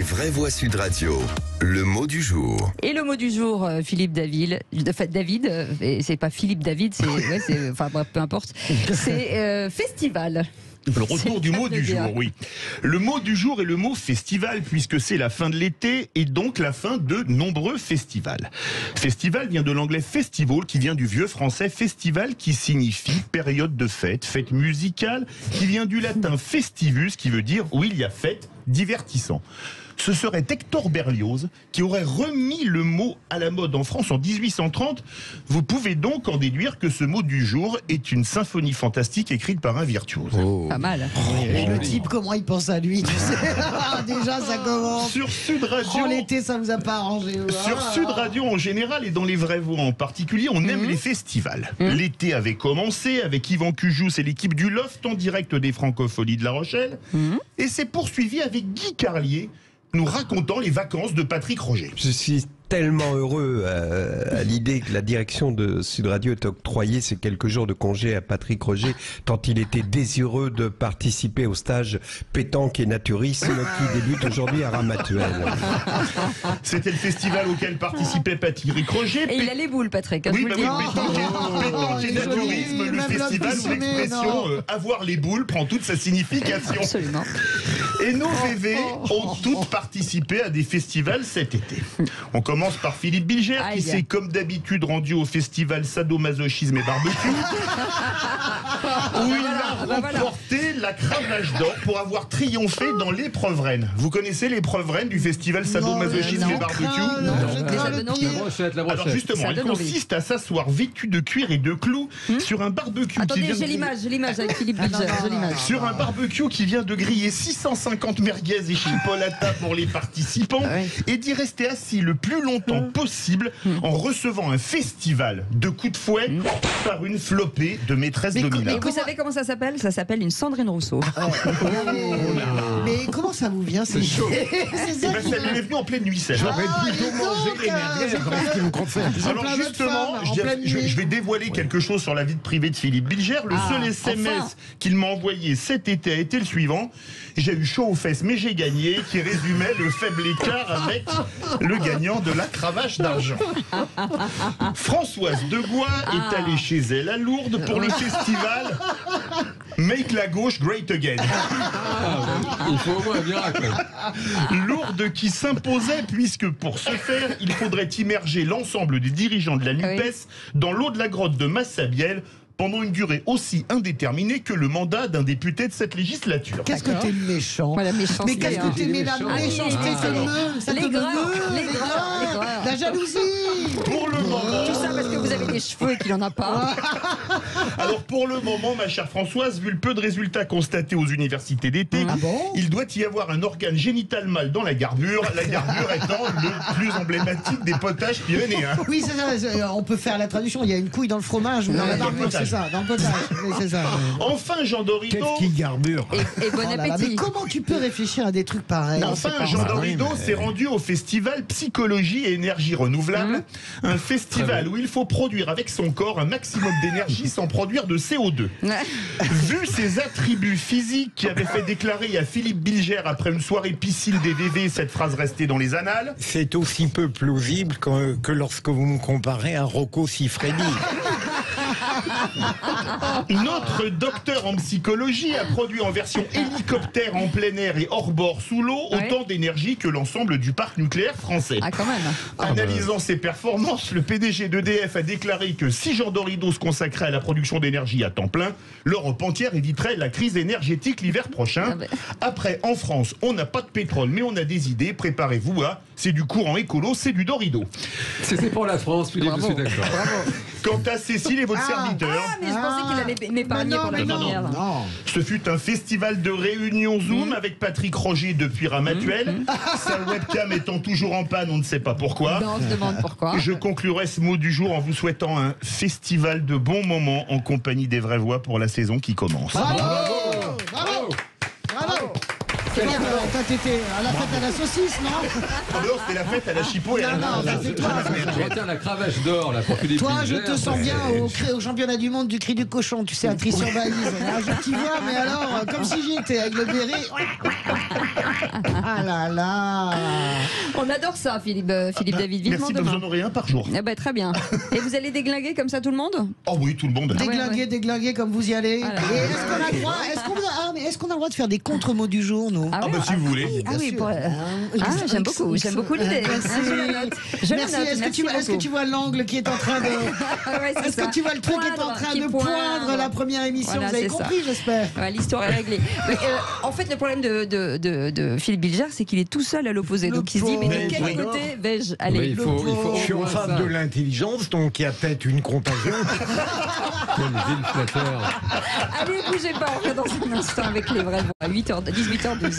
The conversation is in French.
vraies voix Sud Radio, le mot du jour. Et le mot du jour, Philippe David, et c'est pas Philippe David, enfin bref, peu importe, c'est festival. Le retour du mot du jour, oui. Le mot du jour est le mot festival, puisque c'est la fin de l'été et donc la fin de nombreux festivals. Festival vient de l'anglais festival, qui vient du vieux français festival, qui signifie période de fête, fête musicale, qui vient du latin festivus, qui veut dire où il y a fête, divertissant. Ce serait Hector Berlioz qui aurait remis le mot à la mode en France en 1830. Vous pouvez donc en déduire que ce mot du jour est une symphonie fantastique écrite par un virtuose. Oh. Pas mal. Et le type, comment il pense à lui, tu sais. Déjà, ça commence. Sur Sud Radio, l'été, ça vous a pas arrangé. Sur Sud Radio en général et dans les vraies voix en particulier, on aime les festivals. L'été avait commencé avec Yvan Cujous et l'équipe du Loft en direct des Francopholies de La Rochelle. Et c'est poursuivi avec Guy Carlier, nous racontant les vacances de Patrick Roger. Je suis tellement heureux à l'idée que la direction de Sud Radio ait octroyé ces quelques jours de congé à Patrick Roger, tant il était désireux de participer au stage pétanque et naturisme qui débute aujourd'hui à Ramatuelle. C'était le festival auquel participait Patrick Roger. Et il a les boules, Patrick. Oui, pétanque et naturisme, le festival où l'expression avoir les boules prend toute sa signification. Absolument. Et nos VV ont toutes participé à des festivals cet été. On commence par Philippe Bilger, qui s'est comme d'habitude rendu au festival Sadomasochisme et Barbecue, où il a remporté la cravache d'or pour avoir triomphé dans l'épreuve reine. Vous connaissez l'épreuve reine du festival Sadomasochisme et Barbecue? Alors justement, elle consiste à s'asseoir vêtu de cuir et de clous sur un barbecue. Attendez, j'ai l'image avec Philippe Bilger. Sur un barbecue qui vient de griller 650 merguez et chipolata pour les participants et d'y rester assis le plus longtemps possible en recevant un festival de coups de fouet par une flopée de maîtresses dominables. Et vous savez comment ça s'appelle? Ça s'appelle une Sandrine Rousseau. Mais comment ça vous vient? C'est chaud. Ça m'est venu en pleine nuit, celle. J'aurais plutôt mangé les merguez avant ce qu'ils me comptent faire. Alors justement, je vais dévoiler quelque chose sur la vie privée de Philippe Bilger. Le seul SMS qu'il m'a envoyé cet été a été le suivant: j'ai eu chaud aux fesses mais j'ai gagné, qui résumait le faible écart avec le gagnant de la cravache d'argent. Françoise Degois est allée chez elle à Lourdes pour le festival Make la gauche great again. Il faut au moins un miracle. Lourdes qui s'imposait puisque pour ce faire, il faudrait immerger l'ensemble des dirigeants de la NUPES dans l'eau de la grotte de Massabielle pendant une durée aussi indéterminée que le mandat d'un député de cette législature. Qu'est-ce que t'es méchant? Mais qu'est-ce que t'es la méchanceté? Les gras, la jalousie. Pour le moment. Tout ça parce que vous avez des cheveux et qu'il n'en a pas. Alors pour le moment, ma chère Françoise, vu le peu de résultats constatés aux universités d'été, il doit y avoir un organe génital mâle dans la garbure étant le plus emblématique des potages pyrénéens. Oui, c'est ça, on peut faire la traduction. Il y a une couille dans le fromage ou dans la barbure, c'est ça, dans le potage. Oui, c'est ça. Enfin, Jean Dorido. Qu'est-ce qui garbure? Et bon appétit. Mais comment tu peux réfléchir à des trucs pareils? Enfin, Jean Dorido s'est rendu au festival Psychologie et énergie renouvelable, un festival où il faut produire avec son corps un maximum d'énergie sans produire de CO2. Vu ses attributs physiques qui avaient fait déclarer à Philippe Bilger après une soirée piscine des VV cette phrase restée dans les annales. C'est aussi peu plausible que lorsque vous me comparez à Rocco Siffredi. Notre docteur en psychologie a produit en version hélicoptère en plein air et hors bord sous l'eau autant d'énergie que l'ensemble du parc nucléaire français. Ah, quand même. Analysant ses performances, le PDG d'EDF a déclaré que si Jean Dorido se consacrait à la production d'énergie à temps plein, l'Europe entière éviterait la crise énergétique l'hiver prochain. Après, en France, on n'a pas de pétrole, mais on a des idées. Préparez-vous à, c'est du courant écolo, c'est du Dorido. C'est pour la France, Philippe, je suis d'accord. Quant à Cécile et votre serviteur... Ah, mais je pensais qu'il allait m'épargner pour la dernière. Ce fut un festival de réunion Zoom avec Patrick Roger depuis Ramatuelle. Sa webcam étant toujours en panne, on ne sait pas pourquoi. On se demande pourquoi. Je conclurai ce mot du jour en vous souhaitant un festival de bons moments en compagnie des vraies voix pour la saison qui commence. Bravo. Bravo. Bravo. Toi, t'étais à la fête à la saucisse, non? Ah non, c'était la fête à la chipot et à la Non, ça, c'est toi. Je retiens la cravache d'or, là, pour Philippe Toi, je Bilger. te sens bien au championnat du monde du cri du cochon, tu sais, à Tri-sur-Balise. Je t'y vois, mais alors, comme si j'y étais, avec le béret. Ah là là. On adore ça, Philippe David. Vivement Merci, donc demain. j'en aurai un par jour. Eh ben, très bien. Et vous allez déglinguer comme ça tout le monde? Oh oui, tout le monde. Déglinguer comme vous y allez. Ah là Et là. est-ce qu'on a le droit, est-ce qu'on a le droit de faire des contre-mots du jour, nous? Ah bah si vous voulez. Ah oui, Bien sûr. j'aime beaucoup l'idée. Merci. Je la note. Je la Merci. note. Est-ce que tu vois l'angle qui est en train de... Ouais, c'est Est-ce ça. que tu vois le truc qui est en train Qui de poindre la première émission? Voilà, Vous avez c'est compris, ça. j'espère. Ouais, l'histoire est réglée. Mais, en fait, le problème de Philippe Bilger, c'est qu'il est tout seul à l'opposé. Donc il se dit, mais de quel pauvre. côté vais-je aller? Oui, il faut Je suis en face de l'intelligence, donc il y a peut-être une contagion. Quel vil flatteur. Allez, bougez pas, on revient dans un instant avec les vrais voix. À 18h12.